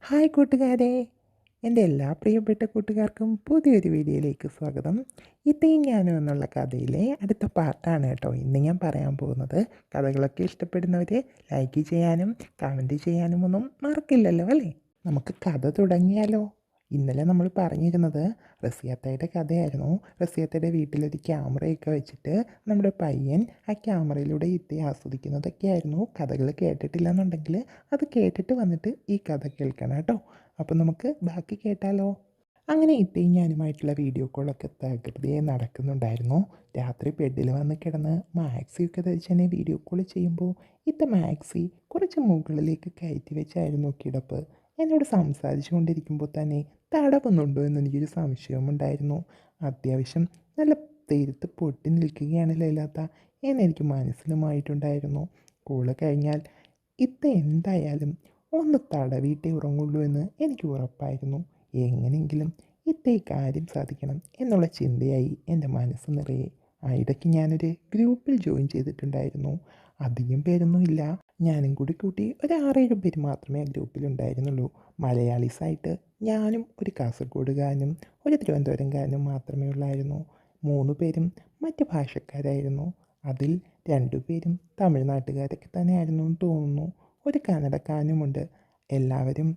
Hi കൂട്ടുകാരെ, എൻ്റെ എല്ലാ പ്രിയപ്പെട്ട കൂട്ടുകാർക്കും പുതിയൊരു വീഡിയോയിലേക്ക് സ്വാഗതം. ഇത്തയും ഞാനും എന്നുള്ള കഥയിലെ അടുത്ത പാർട്ടാണ് കേട്ടോ ഇന്ന് ഞാൻ പറയാൻ പോകുന്നത്. കഥകളൊക്കെ ഇഷ്ടപ്പെടുന്നവർ ലൈക്ക് ചെയ്യാനും കമൻറ്റ് ചെയ്യാനും ഒന്നും മറക്കില്ലല്ലോ അല്ലേ? നമുക്ക് കഥ തുടങ്ങിയാലോ? ഇന്നലെ നമ്മൾ പറഞ്ഞിരുന്നത് റസിയാത്തയുടെ കഥയായിരുന്നു. റസിയാത്തയുടെ വീട്ടിലൊരു ക്യാമറയൊക്കെ വെച്ചിട്ട് നമ്മുടെ പയ്യൻ ആ ക്യാമറയിലൂടെ ഇത്തയെ ആസ്വദിക്കുന്നതൊക്കെയായിരുന്നു. കഥകൾ കേട്ടിട്ടില്ല എന്നുണ്ടെങ്കിൽ അത് കേട്ടിട്ട് വന്നിട്ട് ഈ കഥ കേൾക്കണം കേട്ടോ. അപ്പോൾ നമുക്ക് ബാക്കി കേട്ടാലോ? അങ്ങനെ ഇത്തയും ഞാനുമായിട്ടുള്ള വീഡിയോ കോളൊക്കെ തകൃതിയെ നടക്കുന്നുണ്ടായിരുന്നു. രാത്രി ബെഡിൽ വന്ന് കിടന്ന് മാക്സിയൊക്കെ ധരിച്ച് തന്നെ വീഡിയോ കോൾ ചെയ്യുമ്പോൾ ഇത്ത മാക്സി കുറച്ച് മുകളിലേക്ക് കയറ്റി വെച്ചായിരുന്നു കിടപ്പ്. എന്നോട് സംസാരിച്ചു കൊണ്ടിരിക്കുമ്പോൾ തന്നെ തടവുന്നുണ്ടോ എന്നെനിക്കൊരു സംശയമുണ്ടായിരുന്നു. അത്യാവശ്യം നല്ല തീരത്ത് പൊട്ടി നിൽക്കുകയാണല്ലോ ഇല്ലാത്ത എന്നെനിക്ക് മനസ്സിലുമായിട്ടുണ്ടായിരുന്നു. കോള് കഴിഞ്ഞാൽ ഇത്ത എന്തായാലും ഒന്ന് തടവിയിട്ടേ ഉറങ്ങുള്ളൂ എന്ന് എനിക്ക് ഉറപ്പായിരുന്നു. എങ്ങനെയെങ്കിലും ഇത്തേ കാര്യം സാധിക്കണം എന്നുള്ള ചിന്തയായി എൻ്റെ മനസ്സ് നിറയെ. ഇടയ്ക്ക് ഞാനൊരു ഗ്രൂപ്പിൽ ജോയിൻ ചെയ്തിട്ടുണ്ടായിരുന്നു. അധികം പേരൊന്നുമില്ല, ഞാനും കൂടി കൂട്ടി ഒരു 6-7 പേര് മാത്രമേ ആ ഗ്രൂപ്പിലുണ്ടായിരുന്നുള്ളൂ. മലയാളീസായിട്ട് ഞാനും ഒരു കാസർഗോഡുകാരനും ഒരു തിരുവനന്തപുരംകാരനും മാത്രമേ ഉള്ളായിരുന്നു. 3 പേരും മറ്റ് ഭാഷക്കാരായിരുന്നു. അതിൽ 2 പേരും തമിഴ്നാട്ടുകാരൊക്കെ തന്നെയായിരുന്നു എന്ന് തോന്നുന്നു. ഒരു കന്നഡക്കാരനുമുണ്ട്. എല്ലാവരും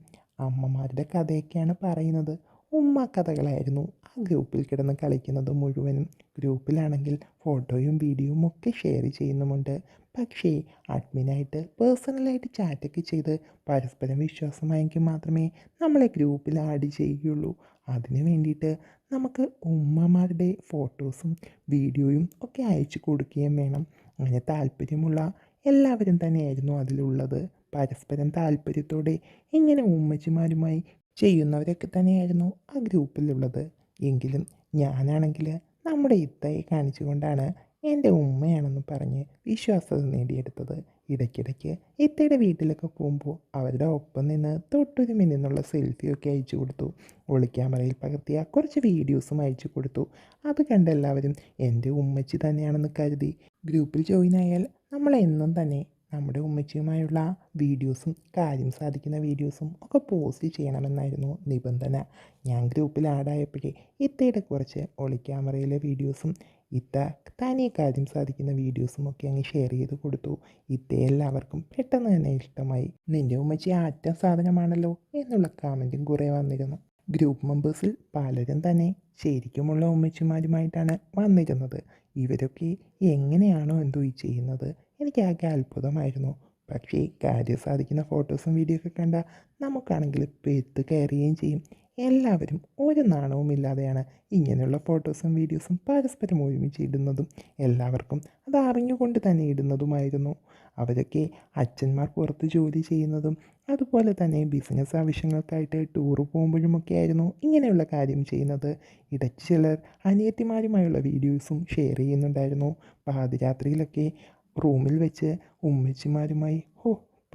അമ്മമാരുടെ കഥയൊക്കെയാണ് പറയുന്നത്. ഉമ്മ കഥകളായിരുന്നു ആ ഗ്രൂപ്പിൽ കിടന്ന് കളിക്കുന്നത് മുഴുവനും. ഗ്രൂപ്പിലാണെങ്കിൽ ഫോട്ടോയും വീഡിയോയും ഒക്കെ ഷെയർ ചെയ്യുന്നുമുണ്ട്. പക്ഷേ അഡ്മിനായിട്ട് പേഴ്സണലായിട്ട് ചാറ്റൊക്കെ ചെയ്ത് പരസ്പരം വിശ്വാസമായെങ്കിൽ മാത്രമേ നമ്മളെ ഗ്രൂപ്പിൽ ആഡ് ചെയ്യുകയുള്ളൂ. അതിന് വേണ്ടിയിട്ട് നമുക്ക് ഉമ്മമാരുടെ ഫോട്ടോസും വീഡിയോയും ഒക്കെ അയച്ചു കൊടുക്കുകയും വേണം. അങ്ങനെ താല്പര്യമുള്ള എല്ലാവരും തന്നെയായിരുന്നു അതിലുള്ളത്. പരസ്പരം താല്പര്യത്തോടെ ഇങ്ങനെ ഉമ്മച്ചിമാരുമായി ചെയ്യുന്നവരൊക്കെ തന്നെയായിരുന്നു ആ ഗ്രൂപ്പിലുള്ളത്. എങ്കിലും ഞാനാണെങ്കിൽ നമ്മുടെ ഇത്തയെ കാണിച്ചുകൊണ്ടാണ് എൻ്റെ ഉമ്മയാണെന്ന് പറഞ്ഞ് വിശ്വാസത നേടിയെടുത്തത്. ഇടയ്ക്കിടയ്ക്ക് ഇത്തയുടെ വീട്ടിലൊക്കെ പോകുമ്പോൾ അവരുടെ ഒപ്പം നിന്ന് തൊട്ടുരുമി നിന്നുള്ള സെൽഫിയൊക്കെ അയച്ചു കൊടുത്തു. ഒളിക്യാമറയിൽ പകർത്തിയ കുറച്ച് വീഡിയോസും അയച്ചു കൊടുത്തു. അത് കണ്ട് എല്ലാവരും എൻ്റെ ഉമ്മച്ചി തന്നെയാണെന്ന് കരുതി ഗ്രൂപ്പിൽ ജോയിൻ ആയാൽ നമ്മളെന്നും തന്നെ നമ്മുടെ ഉമ്മച്ചിയുമായുള്ള വീഡിയോസും കാര്യം സാധിക്കുന്ന വീഡിയോസും ഒക്കെ പോസ്റ്റ് ചെയ്യണമെന്നായിരുന്നു നിബന്ധന. ഞാൻ ഗ്രൂപ്പിൽ ആഡായപ്പോഴേ ഇത്തയുടെ കുറച്ച് ഒളിക്യാമറയിലെ വീഡിയോസും ഇത്ത തനിയെ കാര്യം സാധിക്കുന്ന വീഡിയോസും ഒക്കെ അങ്ങ് ഷെയർ ചെയ്ത് കൊടുത്തു. ഇത്തയെ എല്ലാവർക്കും പെട്ടെന്ന് തന്നെ ഇഷ്ടമായി. നിൻ്റെ ഉമ്മച്ചി ആറ്റം സാധനമാണല്ലോ എന്നുള്ള കമൻറ്റും കുറേ വന്നിരുന്നു. ഗ്രൂപ്പ് മെമ്പേഴ്സിൽ പലരും തന്നെ ശരിക്കുമുള്ള ഉമ്മച്ചിമാരുമായിട്ടാണ് വന്നിരുന്നത്. ഇവരൊക്കെ എങ്ങനെയാണോ എന്തോ ഈ ചെയ്യുന്നത്, എനിക്കാകെ അത്ഭുതമായിരുന്നു. പക്ഷേ കാര്യം സാധിക്കുന്ന ഫോട്ടോസും വീഡിയോ ഒക്കെ കണ്ടാൽ നമുക്കാണെങ്കിൽ പെത്ത് കയറുകയും ചെയ്യും. എല്ലാവരും ഒരു നാണവുമില്ലാതെയാണ് ഇങ്ങനെയുള്ള ഫോട്ടോസും വീഡിയോസും പരസ്പരം ഒരുമിച്ച് ഇടുന്നതും എല്ലാവർക്കും അത് അറിഞ്ഞുകൊണ്ട് തന്നെ ഇടുന്നതുമായിരുന്നു. അവരൊക്കെ അച്ഛന്മാർ പുറത്ത് ജോലി ചെയ്യുന്നതും അതുപോലെ തന്നെ ബിസിനസ് ആവശ്യങ്ങൾക്കായിട്ട് ടൂറ് പോകുമ്പോഴുമൊക്കെ ആയിരുന്നു ഇങ്ങനെയുള്ള കാര്യം ചെയ്യുന്നത്. ഇടയ്ക്ക് ചിലർ അനിയത്തിമാരുമായുള്ള വീഡിയോസും ഷെയർ ചെയ്യുന്നുണ്ടായിരുന്നു. പാതിരാത്രിയിലൊക്കെ റൂമിൽ വെച്ച് ഉമ്മച്ചിമാരുമായി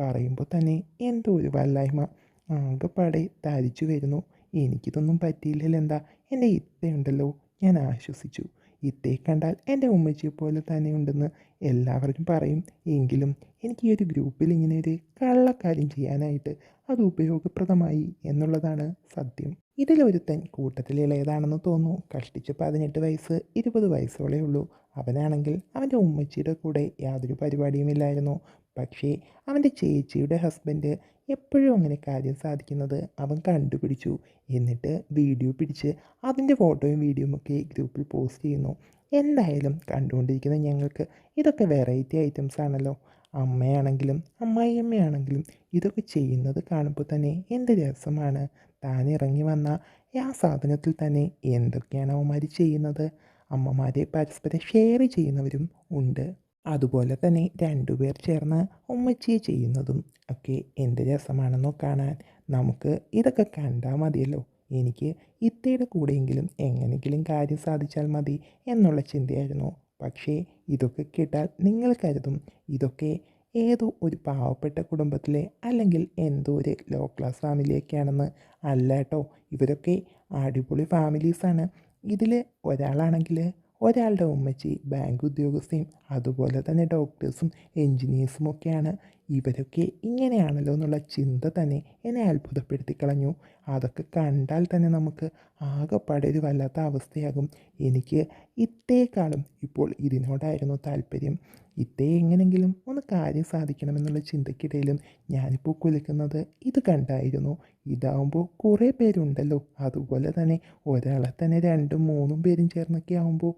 പറയുമ്പോൾ തന്നെ എന്തോ ഒരു വല്ലായ്മ. ആകെപ്പാടെ തരിച്ചു വരുന്നു. എനിക്കിതൊന്നും പറ്റിയില്ലല്ലോ എന്താ, എൻ്റെ ഇത്തയുണ്ടല്ലോ. ഞാൻ ആശ്വസിച്ചു. ഇത്തയെ കണ്ടാൽ എൻ്റെ ഉമ്മച്ചിയെ പോലെ തന്നെ ഉണ്ടെന്ന് എല്ലാവരും പറയും. എങ്കിലും എനിക്ക് ഈ ഒരു ഗ്രൂപ്പിൽ ഇങ്ങനെ ഒരു കള്ളക്കാര്യം ചെയ്യാനായിട്ട് അത് ഉപയോഗപ്രദമായി എന്നുള്ളതാണ് സത്യം. ഇതിലൊരുത്തൻ കൂട്ടത്തിൽ ഇളയതാണെന്ന് തോന്നുന്നു. കഷ്ടിച്ച് 18 വയസ്സ് 20 വയസ്സോളേ ഉള്ളൂ. അവനാണെങ്കിൽ അവൻ്റെ ഉമ്മച്ചിയുടെ കൂടെ യാതൊരു പരിപാടിയുമില്ലായിരുന്നു. പക്ഷേ അവൻ്റെ ചേച്ചിയുടെ ഹസ്ബൻഡ് എപ്പോഴും അങ്ങനെ കാര്യം സാധിക്കുന്നത് അവൻ കണ്ടുപിടിച്ചു. എന്നിട്ട് വീഡിയോ പിടിച്ച് അതിൻ്റെ ഫോട്ടോയും വീഡിയോയും ഒക്കെ ഗ്രൂപ്പിൽ പോസ്റ്റ് ചെയ്യുന്നു. എന്തായാലും കണ്ടുകൊണ്ടിരിക്കുന്ന ഞങ്ങൾക്ക് ഇതൊക്കെ വെറൈറ്റി ഐറ്റംസ് ആണല്ലോ. അമ്മയാണെങ്കിലും അമ്മായിയമ്മയാണെങ്കിലും ഇതൊക്കെ ചെയ്യുന്നത് കാണുമ്പോൾ തന്നെ എന്ത് രസമാണ്. താൻ ഇറങ്ങി വന്ന ആ സാധനത്തിൽ തന്നെ എന്തൊക്കെയാണ് അവന്മാർ ചെയ്യുന്നത്. അമ്മമാരെ പരസ്പരം ഷെയർ ചെയ്യുന്നവരും ഉണ്ട്. അതുപോലെ തന്നെ 2 പേർ ചേർന്ന് ഉമ്മച്ചിയെ ചെയ്യുന്നതും ഒക്കെ എന്ത് രസമാണെന്നോ കാണാൻ. നമുക്ക് ഇതൊക്കെ കണ്ടാൽ മതിയല്ലോ. എനിക്ക് ഇത്തയുടെ കൂടെയെങ്കിലും എങ്ങനെയെങ്കിലും കാര്യം സാധിച്ചാൽ മതി എന്നുള്ള ചിന്തയായിരുന്നു. പക്ഷേ ഇതൊക്കെ കേട്ടാൽ നിങ്ങൾ കരുതും ഇതൊക്കെ ഏതോ ഒരു പാവപ്പെട്ട കുടുംബത്തിലെ അല്ലെങ്കിൽ എന്തോ ഒരു ലോ ക്ലാസ് ഫാമിലിയൊക്കെയാണെന്ന്. അല്ല കേട്ടോ, ഇവരൊക്കെ അടിപൊളി ഫാമിലീസാണ്. ഇതിൽ ഒരാളാണെങ്കിൽ ഒരാളുടെ ഉമ്മച്ചി ബാങ്ക് ഉദ്യോഗസ്ഥയും അതുപോലെ തന്നെ ഡോക്ടേഴ്സും എൻജിനീയേഴ്സും ഒക്കെയാണ്. ഇവരൊക്കെ ഇങ്ങനെയാണല്ലോ എന്നുള്ള ചിന്ത തന്നെ എന്നെ അത്ഭുതപ്പെടുത്തി കളഞ്ഞു. അതൊക്കെ കണ്ടാൽ തന്നെ നമുക്ക് ആകെപ്പാടെ ഒരു വല്ലാത്ത അവസ്ഥയാകും. എനിക്ക് ഇത്തേക്കാളും ഇപ്പോൾ ഇതിനോടായിരുന്നു താല്പര്യം. ഇത്തേ എങ്ങനെങ്കിലും ഒന്ന് കാര്യം സാധിക്കണമെന്നുള്ള ചിന്തയ്ക്കിടയിലും ഞാനിപ്പോൾ കുലുക്കുന്നത് ഇത് കണ്ടായിരുന്നു. ഇതാവുമ്പോൾ കുറേ പേരുണ്ടല്ലോ, അതുപോലെ തന്നെ ഒരാളെ തന്നെ 2ഉം 3ഉം പേരും ചേർന്നൊക്കെ ആവുമ്പോൾ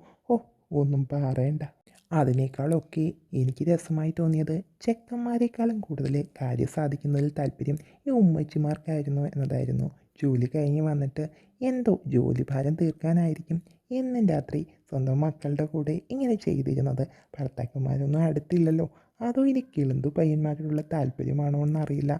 ഒന്നും പറയണ്ട. അതിനേക്കാളൊക്കെ എനിക്ക് രസമായി തോന്നിയത് ചെക്കന്മാരെക്കാളും കൂടുതൽ കാര്യം സാധിക്കുന്നതിൽ താല്പര്യം ഈ ഉമ്മച്ചിമാർക്കായിരുന്നു എന്നതായിരുന്നു. ജോലി കഴിഞ്ഞ് വന്നിട്ട് എന്തോ ജോലി ഭാരം തീർക്കാനായിരിക്കും എന്നും രാത്രി സ്വന്തം മക്കളുടെ കൂടെ ഇങ്ങനെ ചെയ്തിരുന്നത്. ഭർത്താക്കന്മാരൊന്നും അടുത്തില്ലല്ലോ, അതോ ഇനി കിളുന്തു പയ്യന്മാരോടുള്ള താല്പര്യമാണോ എന്നറിയില്ല.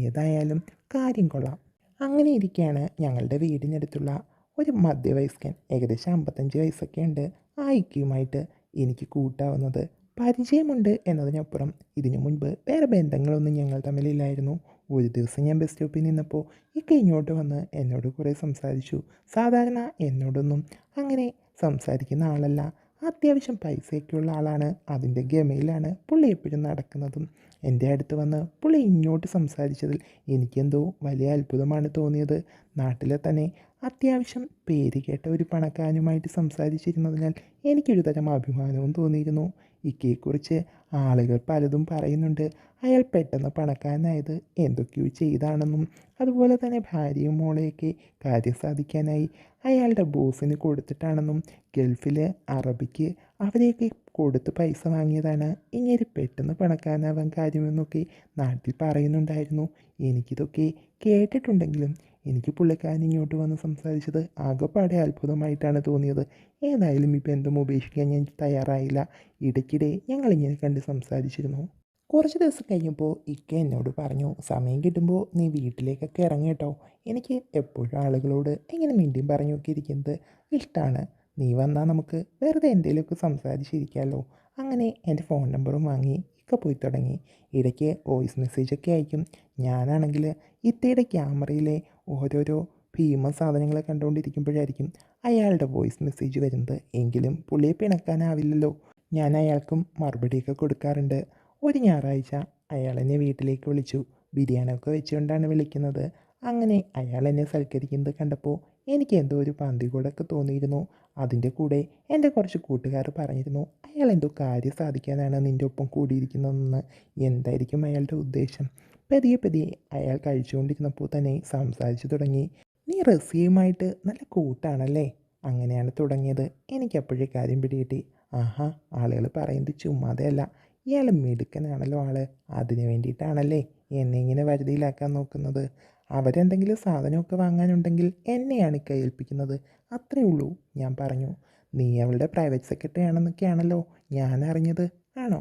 ഏതായാലും കാര്യം കൊള്ളാം. അങ്ങനെ ഇരിക്കുകയാണ് ഞങ്ങളുടെ വീടിനടുത്തുള്ള ഒരു മധ്യവയസ്കൻ, ഏകദേശം 55 വയസ്സൊക്കെ ഉണ്ട്, ആ ഇക്കയുമായിട്ട് എനിക്ക് കൂട്ടാവുന്നത്. പരിചയമുണ്ട് എന്നതിനപ്പുറം ഇതിനു മുൻപ് വേറെ ബന്ധങ്ങളൊന്നും ഞങ്ങൾ തമ്മിലില്ലായിരുന്നു. ഒരു ദിവസം ഞാൻ ബസ് സ്റ്റോപ്പിൽ നിന്നപ്പോൾ ഇക്ക ഇങ്ങോട്ട് വന്ന് എന്നോട് കുറേ സംസാരിച്ചു. സാധാരണ എന്നോടൊന്നും അങ്ങനെ സംസാരിക്കുന്ന ആളല്ല. അത്യാവശ്യം പൈസയൊക്കെയുള്ള ആളാണ്. അതിൻ്റെ ഗമയിലാണ് പുള്ളി എപ്പോഴും നടക്കുന്നതും. എൻ്റെ അടുത്ത് വന്ന് പുള്ളി ഇങ്ങോട്ട് സംസാരിച്ചതിൽ എനിക്കെന്തോ വലിയ അത്ഭുതമാണ് തോന്നിയത്. നാട്ടിലെ തന്നെ അത്യാവശ്യം പേര് കേട്ട ഒരു പണക്കാരനുമായിട്ട് സംസാരിച്ചിരുന്നതിനാൽ എനിക്കൊരു തരം അഭിമാനവും തോന്നിയിരുന്നു. ഇക്കയെക്കുറിച്ച് ആളുകൾ പലതും പറയുന്നുണ്ട്. അയാൾ പെട്ടെന്ന് പണക്കാരനായത് എന്തൊക്കെയോ ചെയ്താണെന്നും അതുപോലെ തന്നെ ഭാര്യയും മോളെയൊക്കെ കാര്യം സാധിക്കാനായി അയാളുടെ ബോസിന് കൊടുത്തിട്ടാണെന്നും ഗൾഫിൽ അറബിക്ക് അവരെയൊക്കെ കൊടുത്ത് പൈസ വാങ്ങിയതാണ് ഇങ്ങനെ പെട്ടെന്ന് പണക്കാരനാവാൻ കാര്യമെന്നൊക്കെ നാട്ടിൽ പറയുന്നുണ്ടായിരുന്നു. എനിക്കിതൊക്കെ കേട്ടിട്ടുണ്ടെങ്കിലും എനിക്ക് പുള്ളിക്കാരൻ ഇങ്ങോട്ട് വന്ന് സംസാരിച്ചത് ആകെപ്പാടെ അത്ഭുതമായിട്ടാണ് തോന്നിയത്. ഏതായാലും ഈ ബന്ധം ഉപേക്ഷിക്കാൻ ഞാൻ തയ്യാറായില്ല. ഇടയ്ക്കിടെ ഞങ്ങളിങ്ങനെ കണ്ട് സംസാരിച്ചിരുന്നു. കുറച്ച് ദിവസം കഴിഞ്ഞപ്പോൾ ഇക്ക എന്നോട് പറഞ്ഞു, സമയം കിട്ടുമ്പോൾ നീ വീട്ടിലേക്കൊക്കെ ഇറങ്ങി കേട്ടോ. എനിക്ക് എപ്പോഴും ആളുകളോട് ഇങ്ങനെ മിണ്ടിയും പറഞ്ഞൊക്കെ ഇരിക്കുന്നത് ഇഷ്ടമാണ്. നീ വന്നാൽ നമുക്ക് വെറുതെ എന്തെങ്കിലുമൊക്കെ സംസാരിച്ചിരിക്കാമല്ലോ. അങ്ങനെ എൻ്റെ ഫോൺ നമ്പറും വാങ്ങി ഇക്ക പോയി തുടങ്ങി. ഇടയ്ക്ക് വോയിസ് മെസ്സേജൊക്കെ അയക്കും. ഞാനാണെങ്കിൽ ഇത്തയുടെ ക്യാമറയിലെ ഓരോരോ ഭീമ സാധനങ്ങളെ കണ്ടുകൊണ്ടിരിക്കുമ്പോഴായിരിക്കും അയാളുടെ വോയിസ് മെസ്സേജ് വരുന്നത്. എങ്കിലും പുള്ളിയെ പിണക്കാനാവില്ലല്ലോ. ഞാൻ അയാൾക്കും മറുപടിയൊക്കെ കൊടുക്കാറുണ്ട്. ഒരു ഞായറാഴ്ച അയാൾ എന്നെ വീട്ടിലേക്ക് വിളിച്ചു. ബിരിയാണിയൊക്കെ വെച്ചുകൊണ്ടാണ് വിളിക്കുന്നത്. അങ്ങനെ അയാൾ എന്നെ സൽക്കരിക്കുന്നത് കണ്ടപ്പോൾ എനിക്ക് എന്തോ ഒരു പന്തികേടൊക്കെ തോന്നിയിരുന്നു. അതിൻ്റെ കൂടെ എൻ്റെ കുറച്ച് കൂട്ടുകാർ പറഞ്ഞിരുന്നു, അയാൾ എന്തോ കാര്യം സാധിക്കാനാണ് നിൻ്റെ ഒപ്പം കൂടിയിരിക്കുന്നതെന്ന്. എന്തായിരിക്കും അയാളുടെ ഉദ്ദേശം? പതിയെ പതിയെ അയാൾ കഴിച്ചുകൊണ്ടിരുന്നപ്പോൾ തന്നെ സംസാരിച്ചു തുടങ്ങി. നീ റസിയുമായിട്ട് നല്ല കൂട്ടാണല്ലേ? അങ്ങനെയാണ് തുടങ്ങിയത്. എനിക്കപ്പോഴേ കാര്യം പിടികിട്ടി. ആഹാ, ആളുകൾ പറയുന്നത് ചുമ്മാതെയല്ല, ഇയാൾ മിടുക്കനാണല്ലോ ആൾ. അതിന് വേണ്ടിയിട്ടാണല്ലേ എന്നെ ഇങ്ങനെ വരുതിയിലാക്കാൻ നോക്കുന്നത്. അവരെന്തെങ്കിലും സാധനമൊക്കെ വാങ്ങാനുണ്ടെങ്കിൽ എന്നെയാണ് ഏൽപ്പിക്കുന്നത്, അത്രേ ഉള്ളൂ. ഞാൻ പറഞ്ഞു. നീ അവളുടെ പ്രൈവറ്റ് സെക്രട്ടറി ആണെന്നൊക്കെയാണല്ലോ ഞാൻ അറിഞ്ഞത്, ആണോ?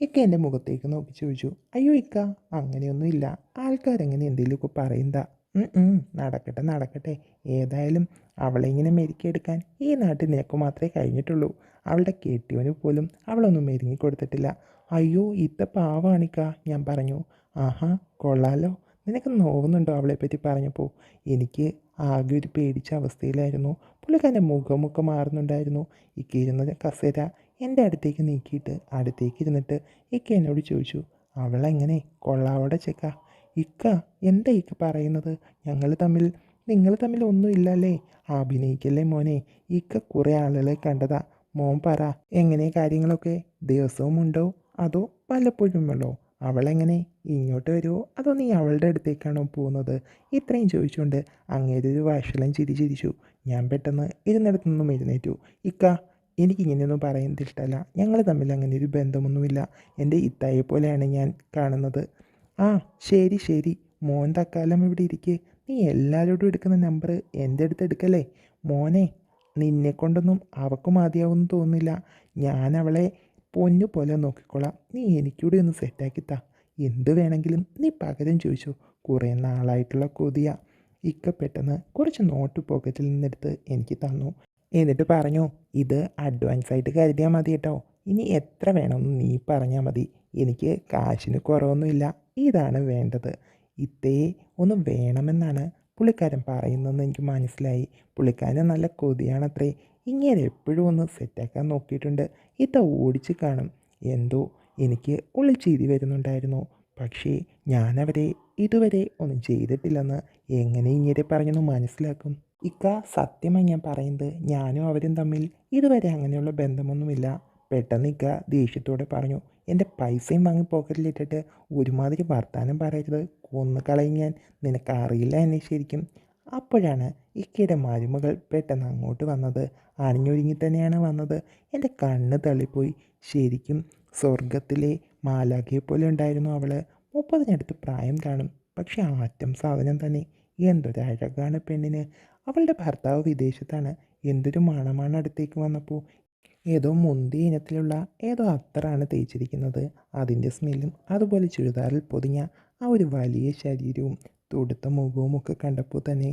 ഇക്ക എൻ്റെ മുഖത്തേക്ക് നോക്കി ചോദിച്ചു. അയ്യോ ഇക്ക, അങ്ങനെയൊന്നും ഇല്ല. ആൾക്കാരെങ്ങനെ എന്തെങ്കിലുമൊക്കെ പറയുന്നതാ. നടക്കട്ടെ നടക്കട്ടെ. ഏതായാലും അവളെ ഇങ്ങനെ മെരുക്കിയെടുക്കാൻ ഈ നാട്ടിൽ നിനക്ക് മാത്രമേ കഴിഞ്ഞിട്ടുള്ളൂ. അവളുടെ കെട്ടിയവന് പോലും അവളൊന്നും മെരുങ്ങി കൊടുത്തിട്ടില്ല. അയ്യോ ഇത്ത പാവാണിക്ക, ഞാൻ പറഞ്ഞു. ആഹാ, കൊള്ളാലോ. നിനക്ക് നോവുന്നുണ്ടോ അവളെപ്പറ്റി പറഞ്ഞപ്പോൾ? എനിക്ക് ആകെ ഒരു പേടിച്ച അവസ്ഥയിലായിരുന്നു. പുള്ളിക്കാരൻ്റെ മുഖമൊക്കെ മാറുന്നുണ്ടായിരുന്നു. ഇക്ക ഇരുന്ന കസേര എൻ്റെ അടുത്തേക്ക് നീക്കിയിട്ട് അടുത്തേക്ക് ഇരുന്നിട്ട് ഇക്ക എന്നോട് ചോദിച്ചു, അവളെങ്ങനെ കൊള്ളാവോടെ ചെക്ക? ഇക്ക, എന്താ ഇക്ക പറയുന്നത്? നിങ്ങൾ തമ്മിൽ ഒന്നുമില്ലല്ലേ? അഭിനയിക്കല്ലേ മോനെ. ഇക്ക കുറേ ആളുകളെ കണ്ടതാ. മോൻ പറ, എങ്ങനെ കാര്യങ്ങളൊക്കെ? ദിവസവും ഉണ്ടോ അതോ വല്ലപ്പോഴും ഉള്ളോ? അവളെങ്ങനെ ഇങ്ങോട്ട് വരുമോ അതോ നീ അവളുടെ അടുത്തേക്കാണോ പോകുന്നത്? ഇത്രയും ചോദിച്ചുകൊണ്ട് അങ്ങേരെ ഒരു വഷളം ചിരിച്ചു. ഞാൻ പെട്ടെന്ന് ഇരുന്നിടത്തു നിന്നും എഴുന്നേറ്റു. ഇക്ക, എനിക്കിങ്ങനെയൊന്നും പറയുന്നത് ഇഷ്ടമല്ല. ഞങ്ങൾ തമ്മിൽ അങ്ങനെ ഒരു ബന്ധമൊന്നുമില്ല. എൻ്റെ ഇത്തായെ പോലെയാണ് ഞാൻ കാണുന്നത്. ആ ശരി ശരി, മോൻ തക്കാലം ഇവിടെ ഇരിക്കുക. നീ എല്ലാവരോടും എടുക്കുന്ന നമ്പർ എൻ്റെ അടുത്ത് എടുക്കല്ലേ മോനെ. നിന്നെ കൊണ്ടൊന്നും അവൾക്ക് മതിയാവുമെന്ന് തോന്നുന്നില്ല. ഞാൻ അവളെ പൊന്നു പോലെ നോക്കിക്കോളാം. നീ എനിക്കൂടെ ഒന്ന് സെറ്റാക്കിത്താ. എന്ത് വേണമെങ്കിലും നീ പകരം ചോദിച്ചു. കുറേ നാളായിട്ടുള്ള കൊതിയ. ഇക്ക പെട്ടെന്ന് കുറച്ച് നോട്ട് പോക്കറ്റിൽ നിന്നെടുത്ത് എനിക്ക് തന്നു. എന്നിട്ട് പറഞ്ഞു, ഇത് അഡ്വാൻസ് ആയിട്ട് കരുതിയാൽ മതി കേട്ടോ. ഇനി എത്ര വേണമെന്ന് നീ പറഞ്ഞാൽ മതി. എനിക്ക് കാശിന് കുറവൊന്നുമില്ല. ഇതാണ് വേണ്ടത്. ഇത്തേ ഒന്ന് വേണമെന്നാണ് പുള്ളിക്കാരൻ പറയുന്നതെന്ന് എനിക്ക് മനസ്സിലായി. പുള്ളിക്കാരൻ നല്ല കൊതിയാണത്രേ. ഇങ്ങനെ എപ്പോഴും ഒന്ന് സെറ്റാക്കാൻ നോക്കിയിട്ടുണ്ട്. ഇത്ത ഓടിച്ച് കാണും. എന്തോ എനിക്ക് ഉള്ളിൽ ചിരി വരുന്നുണ്ടായിരുന്നു. പക്ഷേ ഞാനവരെ ഇതുവരെ ഒന്നും ചെയ്തിട്ടില്ലെന്ന് എങ്ങനെ ഇങ്ങനെ പറഞ്ഞെന്ന് മനസ്സിലാക്കും? ഇക്ക, സത്യമായി ഞാൻ പറയുന്നത്, ഞാനും അവരും തമ്മിൽ ഇതുവരെ അങ്ങനെയുള്ള ബന്ധമൊന്നുമില്ല. പെട്ടെന്ന് ഇക്ക ദേഷ്യത്തോടെ പറഞ്ഞു. എൻ്റെ പൈസയും വാങ്ങി പോക്കറ്റിലിട്ടിട്ട് ഒരുമാതിരി വർത്താനം പറയരുത്, കൊന്നു കളയും ഞാൻ, നിനക്കറിയില്ല എന്നെ ശരിക്കും. അപ്പോഴാണ് ഇക്കയുടെ മരുമകൾ പെട്ടെന്ന് അങ്ങോട്ട് വന്നത്. അണിഞ്ഞൊരുങ്ങി തന്നെയാണ് വന്നത്. എൻ്റെ കണ്ണ് തള്ളിപ്പോയി. ശരിക്കും സ്വർഗത്തിലെ മാലാഖയെ പോലെ ഉണ്ടായിരുന്നു അവൾ. 30-നടുത്ത് പ്രായം കാണും, പക്ഷെ ആറ്റം സാധനം തന്നെ. എന്തൊരഴകാണ് പെണ്ണിന്. അവളുടെ ഭർത്താവ് വിദേശത്താണ്. എന്തൊരു മണമാണ് അടുത്തേക്ക് വന്നപ്പോൾ. ഏതോ മുന്തിയ ഇനത്തിലുള്ള ഏതോ അത്തറാണ് തേച്ചിരിക്കുന്നത്. അതിൻ്റെ സ്മെല്ലും അതുപോലെ ചുരിദാറിൽ പൊതിഞ്ഞ ആ ഒരു വലിയ ശരീരവും തുടുത്ത മുഖവും ഒക്കെ കണ്ടപ്പോൾ തന്നെ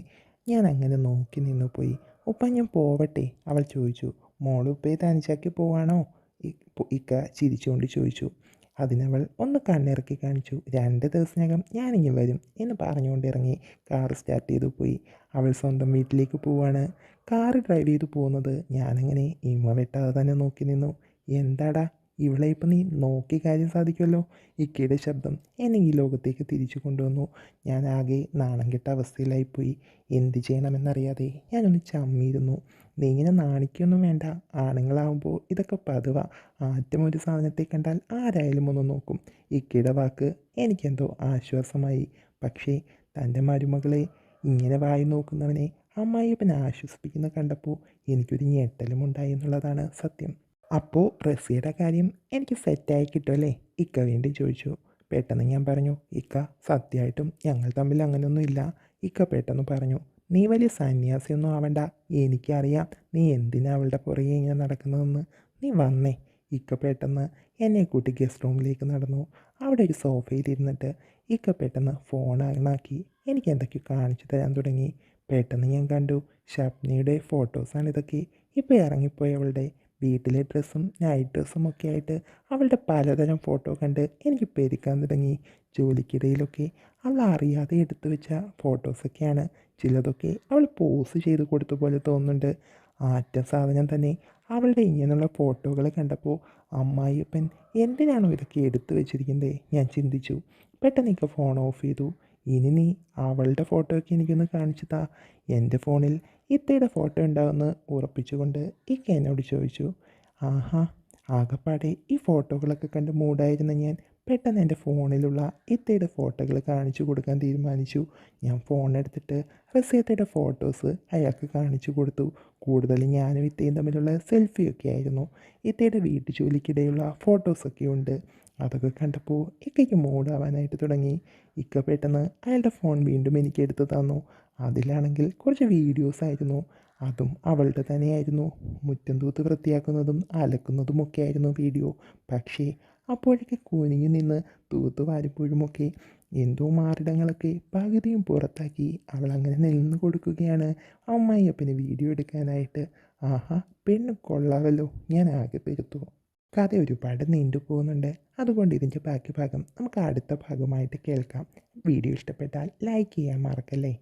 ഞാൻ അങ്ങനെ നോക്കി നിന്നു പോയി. ഉപ്പ, ഞാൻ പോവട്ടെ? അവൾ ചോദിച്ചു. മോൾ ഉപ്പയെ തനിച്ചാക്കി പോവാണോ? ഇക്ക ചിരിച്ചുകൊണ്ട് ചോദിച്ചു. അതിനവൾ ഒന്ന് കണ്ണിറക്കി കാണിച്ചു. 2 ദിവസത്തിനകം ഞാനിങ്ങ് വരും എന്ന് പറഞ്ഞുകൊണ്ടിറങ്ങി കാർ സ്റ്റാർട്ട് ചെയ്തു പോയി. അവൾ സ്വന്തം വീട്ടിലേക്ക് പോവാണ്. കാറ് ഡ്രൈവ് ചെയ്തു പോകുന്നത് ഞാനങ്ങനെ ഇമ വെട്ടാതെ തന്നെ നോക്കി നിന്നു. എന്താടാ, ഇവളെ ഇപ്പം നീ നോക്കി കാര്യം സാധിക്കുമല്ലോ. ഇക്കയുടെ ശബ്ദം എന്നെ ഈ ലോകത്തേക്ക് തിരിച്ചു കൊണ്ടുവന്നു. ഞാൻ ആകെ നാണം കെട്ട അവസ്ഥയിലായിപ്പോയി. എന്ത് ചെയ്യണമെന്നറിയാതെ ഞാനൊന്ന് ചമ്മിയിരുന്നു. നീ ഇങ്ങനെ നാണിക്കൊന്നും വേണ്ട. ആണുങ്ങളാവുമ്പോൾ ഇതൊക്കെ പതിവാ. ആറ്റം ഒരു സാധനത്തെ കണ്ടാൽ ആരായാലും ഒന്ന് നോക്കും. ഇക്കയുടെ വാക്ക് എനിക്കെന്തോ ആശ്വാസമായി. പക്ഷേ തൻ്റെ മരുമകളെ ഇങ്ങനെ വായി നോക്കുന്നവനെ അമ്മായിയപ്പൻ ആശ്വസിപ്പിക്കുന്ന കണ്ടപ്പോൾ എനിക്കൊരു ഞെട്ടലും ഉണ്ടായി എന്നുള്ളതാണ് സത്യം. അപ്പോൾ റസിയുടെ കാര്യം എനിക്ക് സെറ്റായി കിട്ടുമല്ലേ? ഇക്ക വീണ്ടും ചോദിച്ചു. പെട്ടെന്ന് ഞാൻ പറഞ്ഞു, ഇക്ക, സത്യമായിട്ടും ഞങ്ങൾ തമ്മിൽ അങ്ങനെയൊന്നും ഇല്ല. ഇക്ക പെട്ടെന്ന് പറഞ്ഞു, നീ വലിയ സന്യാസിയൊന്നും ആവണ്ട. എനിക്കറിയാം നീ എന്തിനാ അവളുടെ പുറകെ ഇങ്ങനെ നടക്കുന്നതെന്ന്. നീ വന്നേ. ഇക്ക പെട്ടെന്ന് എന്നെ കൂട്ടി ഗസ്റ്റ് റൂമിലേക്ക് നടന്നു. അവിടെ ഒരു സോഫയിലിരുന്നിട്ട് ഇക്ക പെട്ടെന്ന് ഫോൺ ഓണാക്കി എനിക്ക് എന്തൊക്കെയോ കാണിച്ചു തരാൻ തുടങ്ങി. പെട്ടെന്ന് ഞാൻ കണ്ടു, ഷപ്നയുടെ ഫോട്ടോസാണ് ഇതൊക്കെ. ഇപ്പോൾ ഇറങ്ങിപ്പോയവളുടെ വീട്ടിലെ ഡ്രസ്സും നൈറ്റ് ഡ്രസ്സും ഒക്കെ ആയിട്ട് അവളുടെ പലതരം ഫോട്ടോ കണ്ട് എനിക്ക് പെരുക്കാൻ തുടങ്ങി. ജോലിക്കിടയിലൊക്കെ അവൾ അറിയാതെ എടുത്തു വെച്ച ഫോട്ടോസൊക്കെയാണ്. ചിലതൊക്കെ അവൾ പോസ് ചെയ്ത് കൊടുത്ത പോലെ തോന്നുന്നുണ്ട്. ആറ്റ സാധനം തന്നെ. അവളുടെ ഇങ്ങനെയുള്ള ഫോട്ടോകൾ കണ്ടപ്പോൾ അമ്മായിയപ്പൻ എന്തിനാണോ ഇതൊക്കെ എടുത്തു വെച്ചിരിക്കുന്നത് ഞാൻ ചിന്തിച്ചു. പെട്ടെന്ന് എനിക്ക് ഫോൺ ഓഫ് ചെയ്തു. ഇനി നീ അവളുടെ ഫോട്ടോയൊക്കെ എനിക്കൊന്ന് കാണിച്ചു താ. എൻ്റെ ഫോണിൽ ഇത്തയുടെ ഫോട്ടോ ഉണ്ടാവുമെന്ന് ഉറപ്പിച്ചുകൊണ്ട് ഇക്ക എന്നോട് ചോദിച്ചു. ആഹാ, ആകപ്പാടെ ഈ ഫോട്ടോകളൊക്കെ കണ്ട് മൂടായിരുന്ന ഞാൻ പെട്ടെന്ന് എൻ്റെ ഫോണിലുള്ള ഇത്തയുടെ ഫോട്ടോകൾ കാണിച്ചു കൊടുക്കാൻ തീരുമാനിച്ചു. ഞാൻ ഫോൺ എടുത്തിട്ട് റസിയത്തയുടെ ഫോട്ടോസ് അയാൾക്ക് കാണിച്ചു കൊടുത്തു. കൂടുതലും ഞാനും ഇത്തയും തമ്മിലുള്ള സെൽഫിയൊക്കെ ആയിരുന്നു. ഇത്തയുടെ വീട്ടു ജോലിക്കിടെയുള്ള ഫോട്ടോസൊക്കെ ഉണ്ട്. അതൊക്കെ കണ്ടപ്പോൾ ഇക്കയ്ക്ക് മൂടാവാനായിട്ട് തുടങ്ങി. ഇക്ക പെട്ടെന്ന് അയാളുടെ ഫോൺ വീണ്ടും എനിക്ക് എടുത്തു തന്നു. അതിലാണെങ്കിൽ കുറച്ച് വീഡിയോസ് ആയിരുന്നു. അതും അവളുടെ തന്നെയായിരുന്നു. മുറ്റം തൂത്ത് വൃത്തിയാക്കുന്നതും അലക്കുന്നതുമൊക്കെ ആയിരുന്നു വീഡിയോ. പക്ഷേ അപ്പോഴൊക്കെ കുനിഞ്ഞു നിന്ന് തൂത്ത് വാരിപ്പോഴുമൊക്കെ എന്തോ മാറിടങ്ങളൊക്കെ പകുതിയും പുറത്താക്കി അവൾ അങ്ങനെ നിന്ന് കൊടുക്കുകയാണ് അമ്മായിയപ്പന് വീഡിയോ എടുക്കാനായിട്ട്. ആഹാ, പെണ്ണ് കൊള്ളാമല്ലോ. ഞാൻ ആകെ പെരുത്തു. കഥ ഒരുപാട് നീണ്ടു പോകുന്നുണ്ട്. അതുകൊണ്ട് ഇതിൻ്റെ ബാക്കി ഭാഗം നമുക്ക് അടുത്ത ഭാഗമായിട്ട് കേൾക്കാം. വീഡിയോ ഇഷ്ടപ്പെട്ടാൽ ലൈക്ക് ചെയ്യാൻ മറക്കല്ലേ.